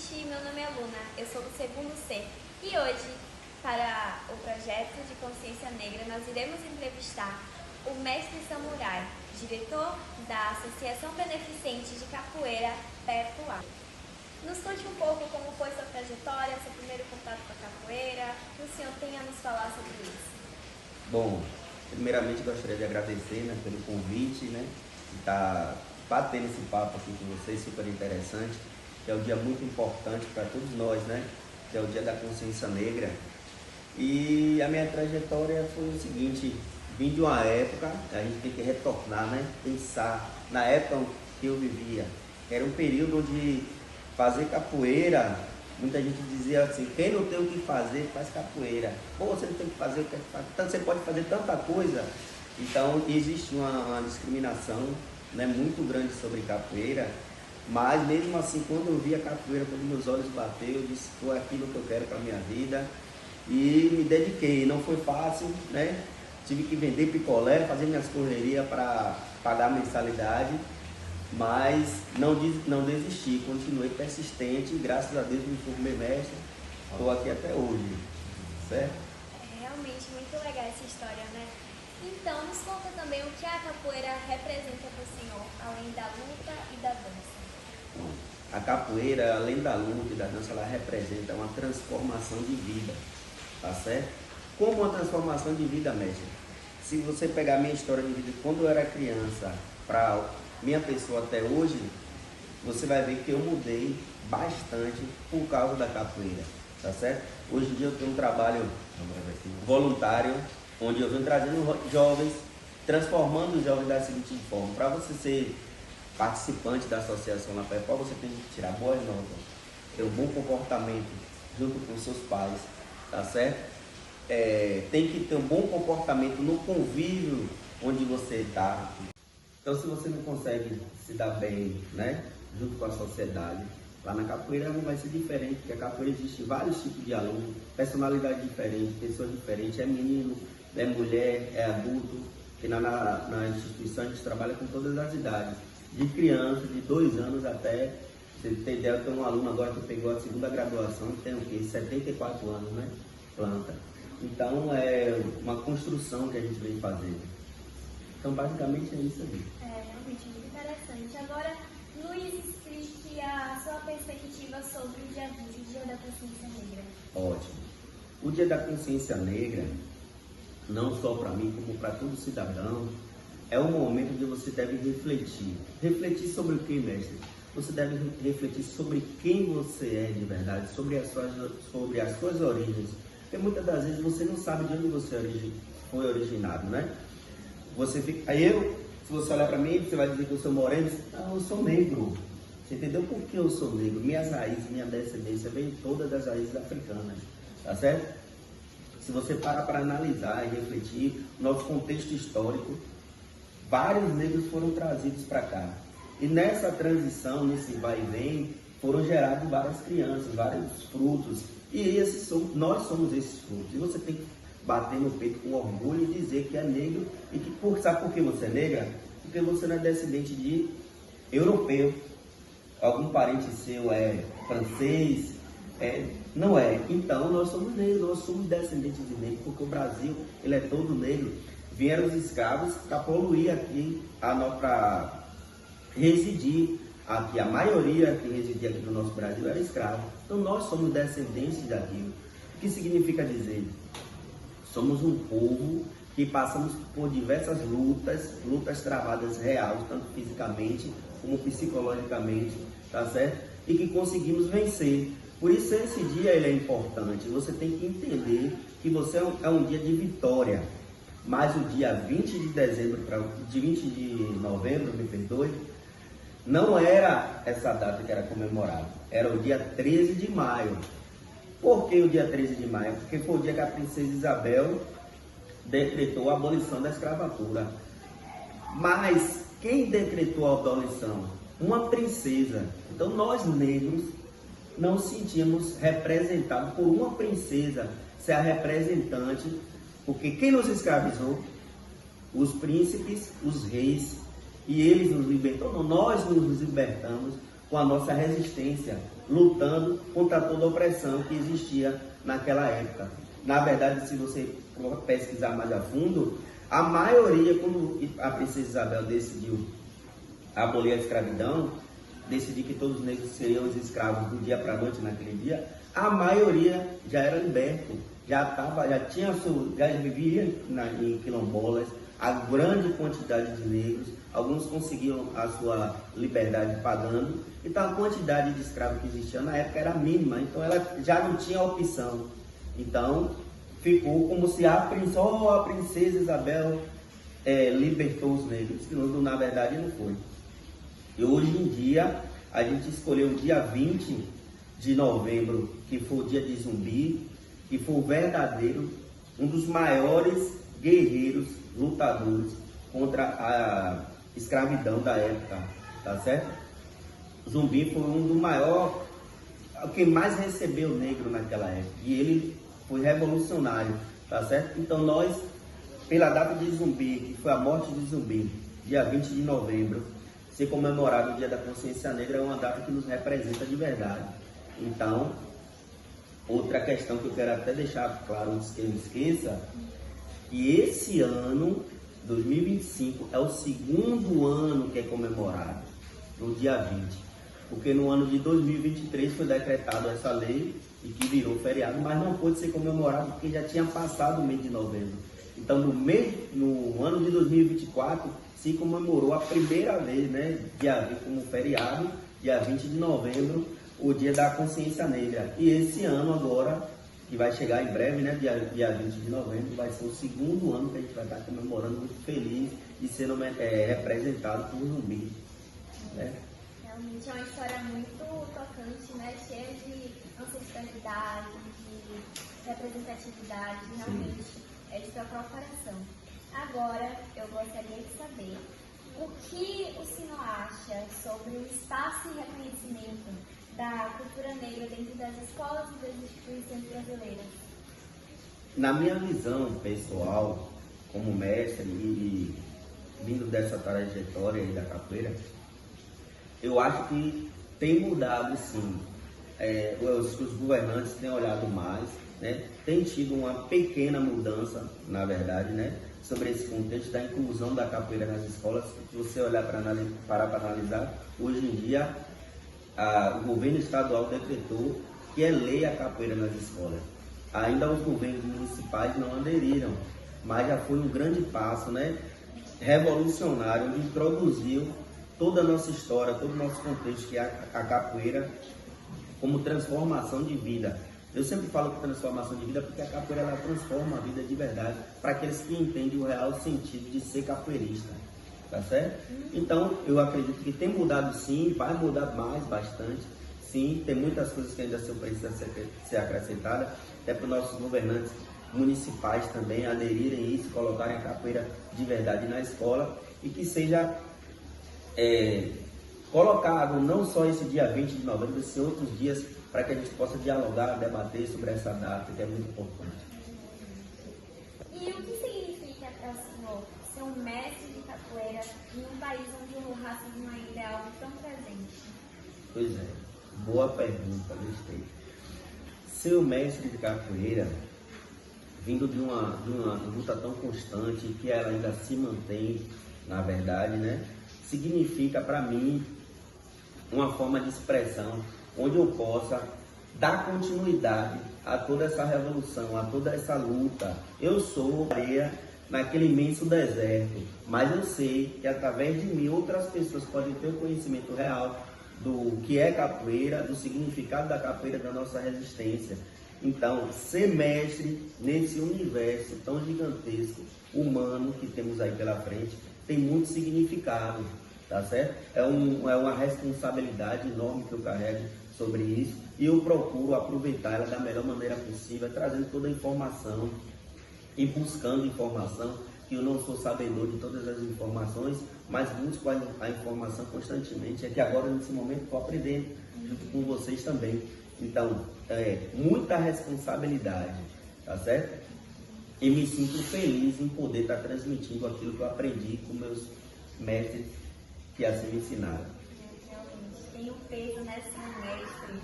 gente, meu nome é Luna, eu sou do segundo C e hoje, para o projeto de Consciência Negra, nós iremos entrevistar o mestre Samurai, diretor da Associação Beneficente de Capoeira Perto-Ar. Nos conte um pouco como foi sua trajetória, seu primeiro contato com a capoeira, que o senhor tem a nos falar sobre isso. Bom, primeiramente gostaria de agradecer, pelo convite, de estar batendo esse papo aqui com vocês, super interessante, que é um dia muito importante para todos nós, que é o Dia da Consciência Negra. E a minha trajetória foi o seguinte: vim de uma época, a gente tem que retornar, pensar na época que eu vivia. Era um período onde fazer capoeira, muita gente dizia assim: quem não tem o que fazer, faz capoeira. Pô, você não tem o que fazer, você pode fazer tanta coisa. Então existe uma discriminação muito grande sobre capoeira, mas mesmo assim, quando eu vi a capoeira, quando meus olhos bateu, eu disse: foi aquilo que eu quero para a minha vida, e me dediquei. Não foi fácil, tive que vender picolé, fazer minhas correrias para pagar a mensalidade, mas não desisti, continuei persistente e graças a Deus me formei mestre, estou aqui até hoje, certo? É realmente muito legal essa história, Então, nos conta também o que a capoeira representa para o senhor, além da luta e da dança. A capoeira, além da luta e da dança, ela representa uma transformação de vida, tá certo? Como uma transformação de vida, mestre? Se você pegar a minha história de vida, quando eu era criança, para minha pessoa até hoje, você vai ver que eu mudei bastante por causa da capoeira, tá certo? Hoje em dia eu tenho um trabalho voluntário, onde eu venho trazendo jovens, transformando os jovens da seguinte forma: para você ser participante da associação La Pepó, você tem que tirar boas notas, ter um bom comportamento junto com seus pais, tá certo? Tem que ter um bom comportamento no convívio onde você está. Então, se você não consegue se dar bem, junto com a sociedade, lá na capoeira não vai ser diferente, porque a capoeira existe vários tipos de aluno, personalidade diferente, pessoas diferentes, é menino, é mulher, é adulto, que na instituição a gente trabalha com todas as idades, de criança, de 2 anos até, você tem ideia, eu tenho um aluno agora que pegou a segunda graduação, que tem o quê? 74 anos, planta. Então é uma construção que a gente vem fazendo. Então basicamente é isso aí. É realmente muito interessante. Agora, Luiz, explique a sua perspectiva sobre o Dia 20, o Dia da Consciência Negra. Ótimo. O Dia da Consciência Negra, não só para mim, como para todo cidadão, é um momento onde você deve refletir. Refletir sobre o que, mestre? Você deve refletir sobre quem você é de verdade, sobre as suas origens. Porque muitas das vezes você não sabe de onde você foi originado, Você fica, se você olhar para mim, você vai dizer que eu sou moreno. Não, eu sou negro. Você entendeu por que eu sou negro? Minhas raízes, minha descendência vem todas das raízes africanas, tá certo? Se você parar para analisar e refletir nosso contexto histórico, vários negros foram trazidos para cá. E nessa transição, nesse vai e vem, foram gerados várias crianças, vários frutos. E nós somos esses frutos. E você tem que bater no peito com orgulho e dizer que é negro. E que, sabe por que você é negra? Porque você não é descendente de europeu. Algum parente seu é francês? Não é. Então nós somos negros, nós somos descendentes de negros, porque o Brasil ele é todo negro. Vieram os escravos para poluir aqui, para residir aqui. A maioria que residia aqui no nosso Brasil era escravo. Então nós somos descendentes daquilo. O que significa dizer? Somos um povo que passamos por diversas lutas travadas reais, tanto fisicamente como psicologicamente, tá certo? E que conseguimos vencer. Por isso esse dia ele é importante. Você tem que entender que você é um dia de vitória. Mas o dia 20 de novembro, me perdoe, não era essa data que era comemorada. Era o dia 13 de maio. Por que o dia 13 de maio? Porque foi o dia que a princesa Isabel decretou a abolição da escravatura. Mas quem decretou a abolição? Uma princesa. Então nós negros não sentimos representados por uma princesa ser a representante, porque quem nos escravizou? Os príncipes, os reis, e eles nos libertam. Nós nos libertamos com a nossa resistência, lutando contra toda a opressão que existia naquela época. Na verdade, se você pesquisar mais a fundo, a maioria, quando a princesa Isabel decidiu abolir a escravidão, decidir que todos os negros seriam os escravos do dia para a noite naquele dia, a maioria já era liberto, já vivia em quilombolas, a grande quantidade de negros, alguns conseguiam a sua liberdade pagando, então a quantidade de escravos que existia na época era mínima, então ela já não tinha opção. Então ficou como se a princesa Isabel libertou os negros, que na verdade não foi. E hoje em dia a gente escolheu o dia 20 de novembro, que foi o dia de Zumbi, que foi o verdadeiro, um dos maiores guerreiros, lutadores contra a escravidão da época, tá certo? Zumbi foi um dos maiores, quem mais recebeu negro naquela época, e ele foi revolucionário, tá certo? Então nós, pela data de Zumbi, que foi a morte de Zumbi, dia 20 de novembro, ser comemorado o Dia da Consciência Negra é uma data que nos representa de verdade. Então, outra questão que eu quero até deixar claro antes que eu esqueça, que esse ano, 2025, é o segundo ano que é comemorado, no dia 20. Porque no ano de 2023 foi decretado essa lei e que virou feriado, mas não pôde ser comemorado porque já tinha passado o mês de novembro. Então, no ano de 2024, se comemorou a primeira vez, né, como feriado, dia 20 de novembro, o Dia da Consciência Negra. E esse ano agora, que vai chegar em breve, né, dia 20 de novembro, vai ser o segundo ano que a gente vai estar comemorando, muito feliz de ser representado por Zumbi. Né? Realmente é uma história muito tocante, né, cheia de ancestralidade, de representatividade, realmente é de tocar o coração. Agora, eu gostaria de saber o que o senhor acha sobre o espaço e reconhecimento da cultura negra dentro das escolas e das instituições brasileiras. Na minha visão pessoal, como mestre e vindo dessa trajetória aí da capoeira, eu acho que tem mudado sim. Os governantes têm olhado mais, né? Tem tido uma pequena mudança, na verdade, né? Sobre esse contexto da inclusão da capoeira nas escolas. Se você olhar para analisar, hoje em dia o governo estadual decretou que é lei a capoeira nas escolas. Ainda os governos municipais não aderiram, mas já foi um grande passo, né, revolucionário, onde introduziu toda a nossa história, todo o nosso contexto, que é a capoeira como transformação de vida. Eu sempre falo que transformação de vida porque a capoeira ela transforma a vida de verdade para aqueles que entendem o real sentido de ser capoeirista, tá certo? Então, eu acredito que tem mudado sim, vai mudar mais, bastante. Sim, tem muitas coisas que ainda precisam ser acrescentadas, até para os nossos governantes municipais também aderirem a isso, colocarem a capoeira de verdade na escola e que seja colocado não só esse dia 20 de novembro, mas em outros dias, para que a gente possa dialogar, debater sobre essa data, que é muito importante. E o que significa para o senhor ser um mestre de capoeira em um país onde o racismo ainda é algo tão presente? Pois é, boa pergunta, gostei. Ser um mestre de capoeira, vindo de uma luta tão constante, que ela ainda se mantém, na verdade, né? Significa para mim uma forma de expressão onde eu possa dar continuidade a toda essa revolução, a toda essa luta. Eu sou areia naquele imenso deserto, mas eu sei que através de mim outras pessoas podem ter o conhecimento real do que é capoeira, do significado da capoeira, da nossa resistência. Então, ser mestre nesse universo tão gigantesco, humano, que temos aí pela frente, tem muito significado, tá certo? É uma responsabilidade enorme que eu carrego sobre isso e eu procuro aproveitar ela da melhor maneira possível, trazendo toda a informação e buscando informação, que eu não sou sabedor de todas as informações, mas busco a informação constantemente. É que agora, nesse momento, estou aprendendo junto com vocês também. Então, muita responsabilidade, tá certo? E me sinto feliz em poder estar transmitindo aquilo que eu aprendi com meus mestres que assim me ensinaram. Realmente. tem um peso, né, assim, o mestre,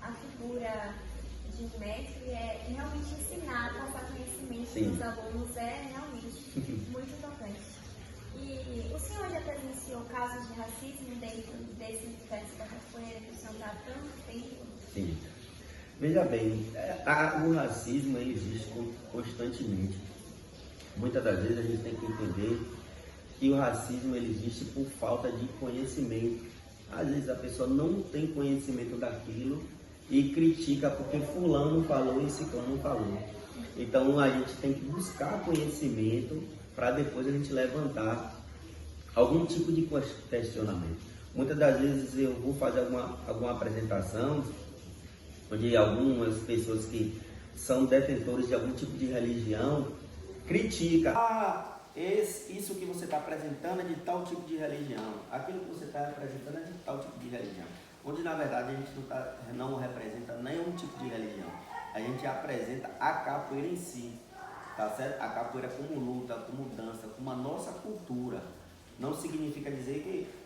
a figura de um mestre é realmente ensinar, passar conhecimento para os alunos, é realmente muito tocante. E o senhor já presenciou casos de racismo dentro desse universo da capoeira que o senhor está há tanto tempo? Sim. Veja bem, o racismo ele existe constantemente. Muitas das vezes a gente tem que entender que o racismo ele existe por falta de conhecimento. Às vezes a pessoa não tem conhecimento daquilo e critica porque fulano falou e ciclano falou. Então a gente tem que buscar conhecimento para depois a gente levantar algum tipo de questionamento. Muitas das vezes eu vou fazer alguma apresentação onde algumas pessoas que são detentores de algum tipo de religião criticam. Isso que você está apresentando é de tal tipo de religião. Aquilo que você está apresentando é de tal tipo de religião. Onde na verdade a gente não representa nenhum tipo de religião. A gente apresenta a capoeira em si. Tá certo? A capoeira como luta, como dança, como a nossa cultura. Não significa dizer que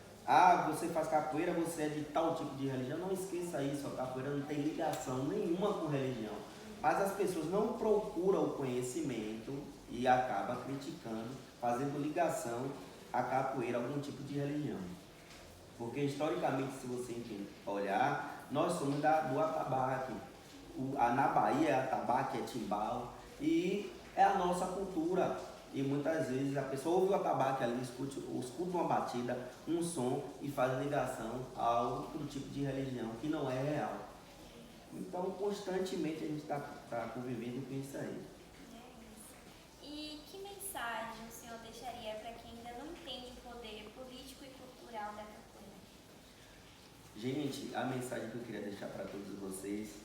você faz capoeira, você é de tal tipo de religião. Não esqueça isso, a capoeira não tem ligação nenhuma com religião. Mas as pessoas não procuram o conhecimento e acabam criticando, fazendo ligação à capoeira a algum tipo de religião. Porque historicamente, se você olhar, nós somos do atabaque. Na Bahia, atabaque é timbal e é a nossa cultura. E muitas vezes a pessoa ouve o atabaque ali, escuta uma batida, um som e faz ligação a outro tipo de religião que não é real. Então, constantemente a gente está convivendo com isso aí. E que mensagem o senhor deixaria para quem ainda não entende o poder político e cultural da capoeira? Gente, a mensagem que eu queria deixar para todos vocês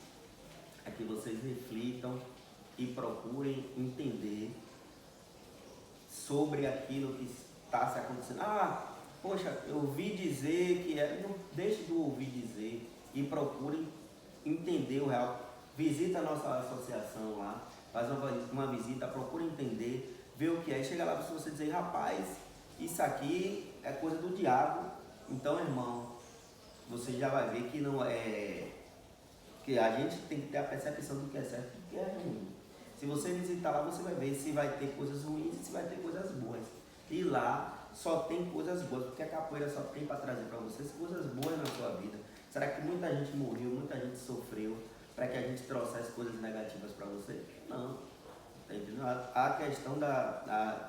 é que vocês reflitam e procurem entender sobre aquilo que está se acontecendo. Poxa, eu ouvi dizer que não deixe de ouvir dizer e procurem entender o real. Visita a nossa associação lá, faz uma visita, procura entender, ver o que é. E chega lá, se você dizer, rapaz, isso aqui é coisa do diabo. Então, irmão, você já vai ver que não é... que a gente tem que ter a percepção do que é certo e do que é ruim. Se você visitar lá, você vai ver se vai ter coisas ruins e se vai ter coisas boas. E lá só tem coisas boas, porque a capoeira só tem para trazer para vocês coisas boas na sua vida. Será que muita gente morreu, muita gente sofreu para que a gente trouxesse coisas negativas para você? Não. Tá entendendo? A questão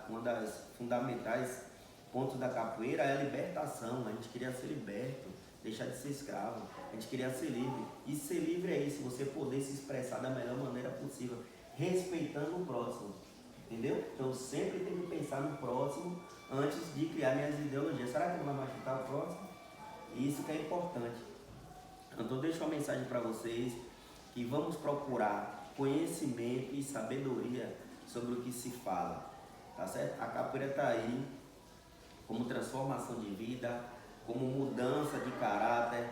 uma das fundamentais pontos da capoeira é a libertação. A gente queria ser liberto, deixar de ser escravo. A gente queria ser livre. E ser livre é isso, você poder se expressar da melhor maneira possível, respeitando o próximo. Entendeu? Então sempre tem que pensar no próximo antes de criar minhas ideologias. Será que não vai machucar o próximo? Isso que é importante. Então deixo uma mensagem para vocês que vamos procurar conhecimento e sabedoria sobre o que se fala. Tá certo? A capoeira está aí como transformação de vida, como mudança de caráter,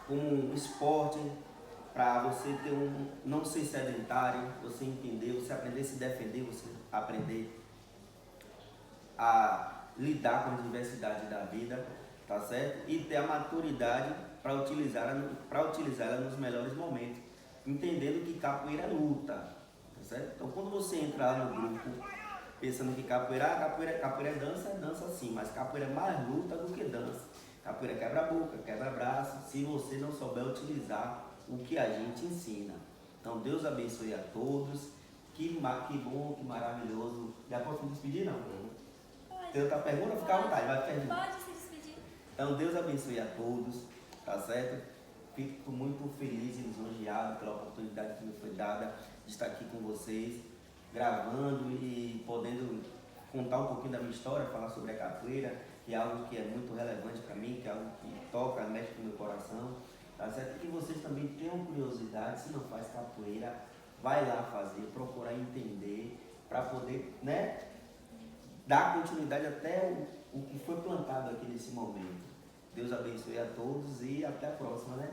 como um esporte para você ter não ser sedentário, você entender, você aprender a se defender, você aprender a lidar com as diversidades da vida, tá certo? E ter a maturidade para utilizá-la nos melhores momentos, entendendo que capoeira é luta, tá certo? Então quando você entrar no grupo pensando que capoeira é dança sim, mas capoeira é mais luta do que dança. Capoeira quebra a boca, quebra braço, se você não souber utilizar o que a gente ensina. Então Deus abençoe a todos, que bom, que maravilhoso. Já posso me despedir, não? Pode. Tem outra pergunta? Fica à vontade, vai perguntar. Pode se despedir. Então Deus abençoe a todos, tá certo? Fico muito feliz e lisonjeado pela oportunidade que me foi dada de estar aqui com vocês, gravando e podendo contar um pouquinho da minha história, falar sobre a capoeira, que é algo que é muito relevante para mim, que é algo que toca, mexe com o meu coração, tá certo? Que vocês também tenham curiosidade, se não faz capoeira, vai lá fazer, procurar entender, para poder, né, dar continuidade até o que foi plantado aqui nesse momento. Deus abençoe a todos e até a próxima, né?